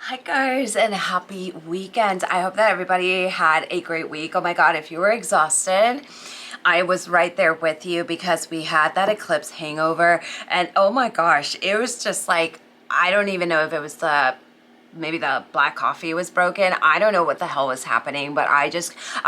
Hi guys, and happy weekend. I hope that everybody had a great week. Oh my god, if you were exhausted, I was right there with you because we had that eclipse hangover, and oh my gosh, it was just like, I don't even know if it was maybe the black coffee was broken. I don't know what the hell was happening, but I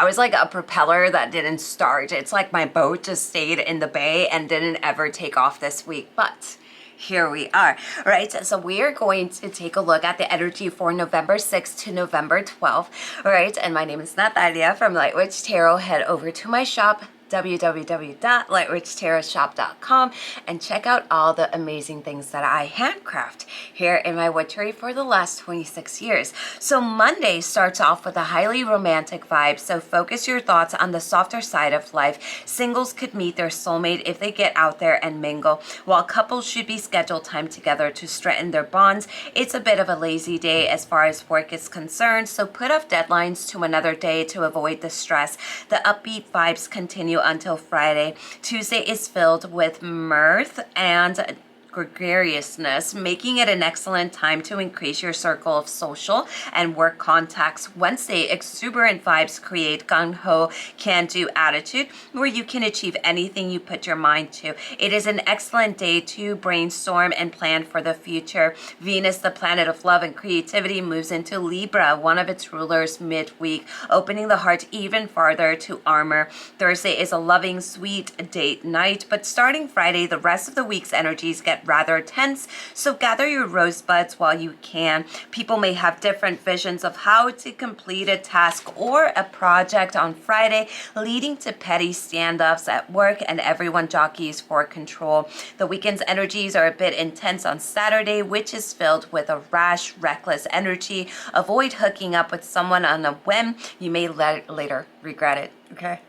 was like a propeller that didn't start. It's like my boat just stayed in the bay and didn't ever take off this week, but here we are, right? So we are going to take a look at the energy for November 6th to November 12th, right? And my name is Natalia from Light Witch Tarot. Head over to my shop, www.lightwitchtarotshop.com, and check out all the amazing things that I handcraft here in my witchery for the last 26 years. So Monday starts off with a highly romantic vibe, so focus your thoughts on the softer side of life. Singles could meet their soulmate if they get out there and mingle, while couples should be scheduled time together to strengthen their bonds. It's a bit of a lazy day as far as work is concerned, so put off deadlines to another day to avoid the stress. The upbeat vibes continue until Friday. Tuesday is filled with mirth and gregariousness, making it an excellent time to increase your circle of social and work contacts. Wednesday, exuberant vibes create gung-ho, can-do attitude where you can achieve anything you put your mind to. It is an excellent day to brainstorm and plan for the future. Venus, the planet of love and creativity, moves into Libra, one of its rulers, midweek, opening the heart even farther to armor. Thursday is a loving, sweet date night, but starting Friday, the rest of the week's energies get rather tense, so gather your rosebuds while you can. People may have different visions of how to complete a task or a project on Friday, leading to petty standoffs at work, and everyone jockeys for control. The weekend's energies are a bit intense on Saturday, which is filled with a rash, reckless energy. Avoid hooking up with someone on a whim. You may later regret it, okay?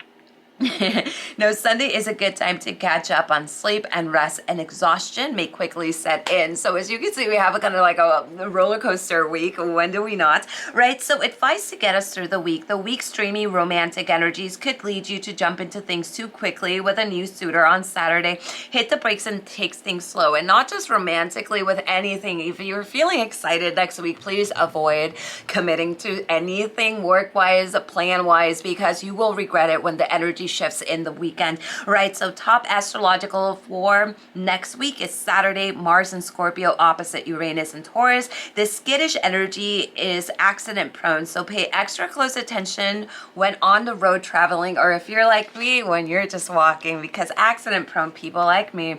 No, Sunday is a good time to catch up on sleep and rest, and exhaustion may quickly set in. So as you can see, we have a kind of like a roller coaster week. When do we not? Right? So advice to get us through the week. The week's dreamy romantic energies could lead you to jump into things too quickly with a new suitor on Saturday. Hit the brakes and take things slow, and not just romantically, with anything. If you're feeling excited next week, please avoid committing to anything work-wise, plan-wise, because you will regret it when the energy shifts in the weekend, right? So top astrological for next week is Saturday, Mars and Scorpio opposite Uranus and Taurus. This skittish energy is accident prone, so pay extra close attention when on the road traveling, or if you're like me, when you're just walking, because accident prone people like me,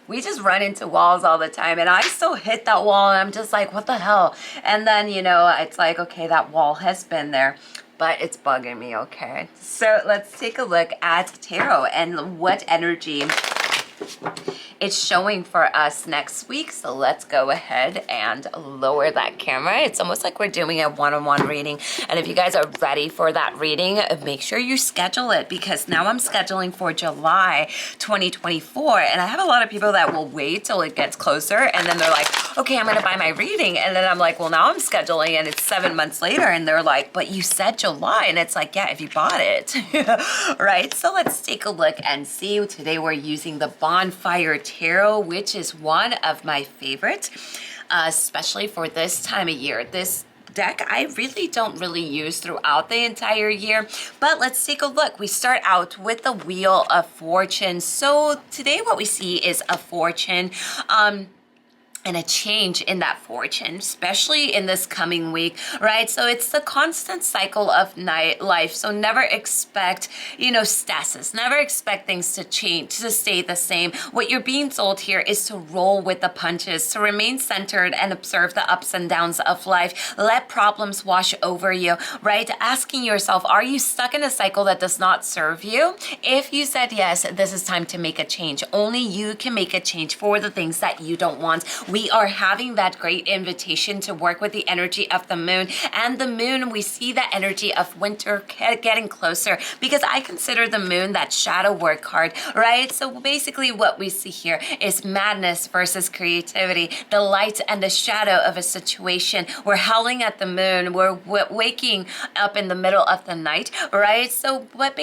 we just run into walls all the time, and I still hit that wall and I'm just like, what the hell? And then, it's like, okay, that wall has been there, but it's bugging me, okay? So let's take a look at tarot and what energy it's showing for us next week. So let's go ahead and lower that camera. It's almost like we're doing a one-on-one reading. And if you guys are ready for that reading, make sure you schedule it, because now I'm scheduling for July 2024. And I have a lot of people that will wait till it gets closer, and then they're like, okay, I'm gonna buy my reading. And then I'm like, well, now I'm scheduling and it's 7 months later. And they're like, but you said July. And it's like, yeah, if you bought it, right? So let's take a look and see. Today we're using the Bonfire Tarot, which is one of my favorites, especially for this time of year. This deck I really don't use throughout the entire year, but let's take a look. We start out with the Wheel of Fortune. So today what we see is a fortune, and a change in that fortune, especially in this coming week, right? So it's the constant cycle of life. So never expect, stasis. Never expect things to change, to stay the same. What you're being told here is to roll with the punches, to remain centered and observe the ups and downs of life. Let problems wash over you, right? Asking yourself, are you stuck in a cycle that does not serve you? If you said yes, this is time to make a change. Only you can make a change for the things that you don't want. We are having that great invitation to work with the energy of the moon. And the moon, we see the energy of winter getting closer, because I consider the moon that shadow work card, right? So basically what we see here is madness versus creativity, the light and the shadow of a situation. We're howling at the moon. We're waking up in the middle of the night, right? So what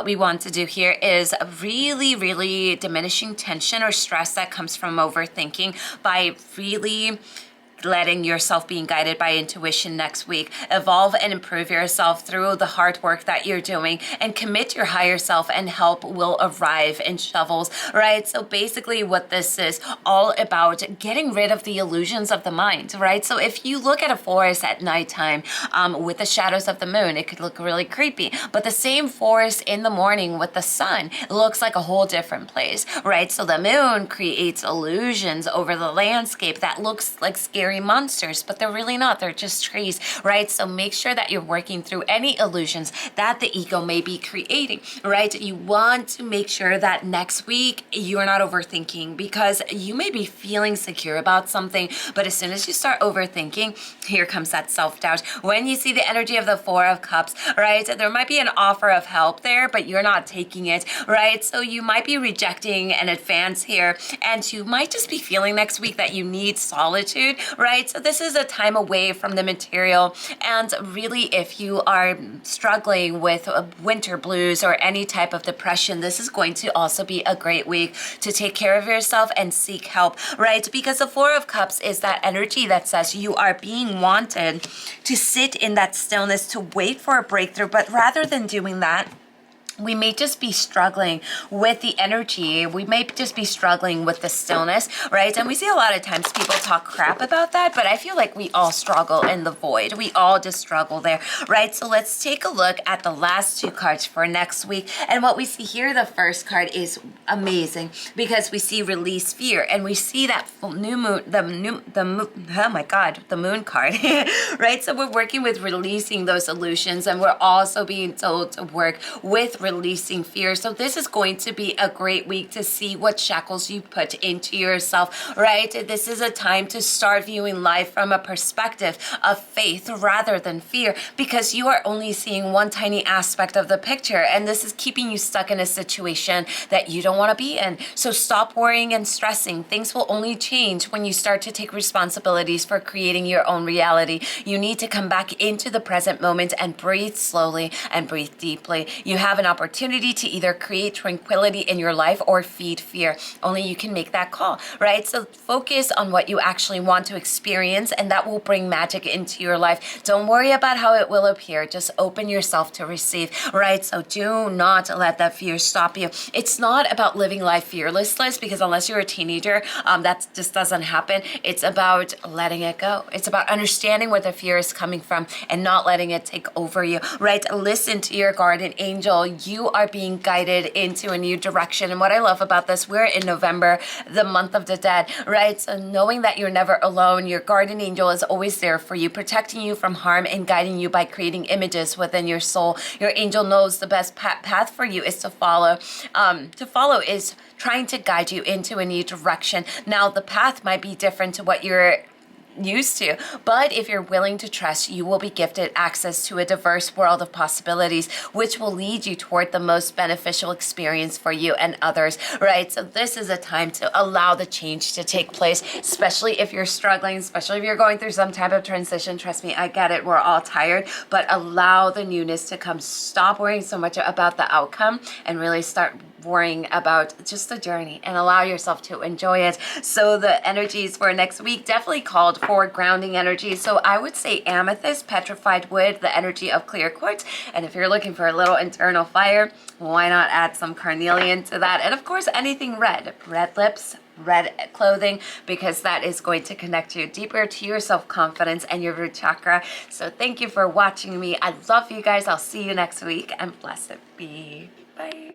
we want to do here is really diminishing tension or stress that comes from overthinking by really letting yourself being guided by intuition next week. Evolve and improve yourself through the hard work that you're doing, and commit to your higher self, and help will arrive in shovels, right? So basically what this is all about, getting rid of the illusions of the mind, right? So if you look at a forest at nighttime with the shadows of the moon, it could look really creepy, but the same forest in the morning with the sun looks like a whole different place, right? So the moon creates illusions over the landscape that looks like scary monsters, but they're really not. They're just trees, right? So make sure that you're working through any illusions that the ego may be creating, right? You want to make sure that next week you're not overthinking, because you may be feeling secure about something, but as soon as you start overthinking, here comes that self-doubt. When you see the energy of the Four of Cups, right, there might be an offer of help there, but you're not taking it, right? So you might be rejecting an advance here, and you might just be feeling next week that you need solitude, right? So this is a time away from the material, and really if you are struggling with winter blues or any type of depression, this is going to also be a great week to take care of yourself and seek help, right? Because the Four of Cups is that energy that says you are being wanted to sit in that stillness, to wait for a breakthrough, but rather than doing that, we may just be struggling with the energy. We may just be struggling with the stillness, right? And we see a lot of times people talk crap about that, but I feel like we all struggle in the void. We all just struggle there, right? So let's take a look at the last two cards for next week. And what we see here, the first card is amazing because we see release fear, and we see that new moon, oh my God, the moon card, right? So we're working with releasing those illusions, and we're also being told to work with releasing fear. So this is going to be a great week to see what shackles you put into yourself, right? This is a time to start viewing life from a perspective of faith rather than fear, because you are only seeing one tiny aspect of the picture, and this is keeping you stuck in a situation that you don't want to be in. So stop worrying and stressing. Things will only change when you start to take responsibilities for creating your own reality. You need to come back into the present moment and breathe slowly and breathe deeply. You have an opportunity to either create tranquility in your life or feed fear. Only you can make that call, right? So focus on what you actually want to experience, and that will bring magic into your life. Don't worry about how it will appear. Just open yourself to receive, right? So do not let that fear stop you. It's not about living life fearless, because unless you're a teenager, that just doesn't happen. It's about letting it go. It's about understanding where the fear is coming from and not letting it take over you, right? Listen to your guardian angel. You are being guided into a new direction. And what I love about this, we're in November, the month of the dead, right? So knowing that you're never alone, your guardian angel is always there for you, protecting you from harm and guiding you by creating images within your soul. Your angel knows the best path for you is to follow. To follow is trying to guide you into a new direction. Now, the path might be different to what you're used to, but if you're willing to trust, you will be gifted access to a diverse world of possibilities, which will lead you toward the most beneficial experience for you and others, right? So this is a time to allow the change to take place, especially if you're struggling, especially if you're going through some type of transition. Trust me, I get it. We're all tired, but allow the newness to come. Stop worrying so much about the outcome and really start worrying about just the journey and allow yourself to enjoy it. So the energies for next week definitely called for grounding energy. So I would say amethyst, petrified wood, the energy of clear quartz. And if you're looking for a little internal fire, why not add some carnelian to that? And of course, anything red lips, red clothing, because that is going to connect you deeper to your self-confidence and your root chakra. So thank you for watching me. I love you guys. I'll see you next week, and blessed be. Bye.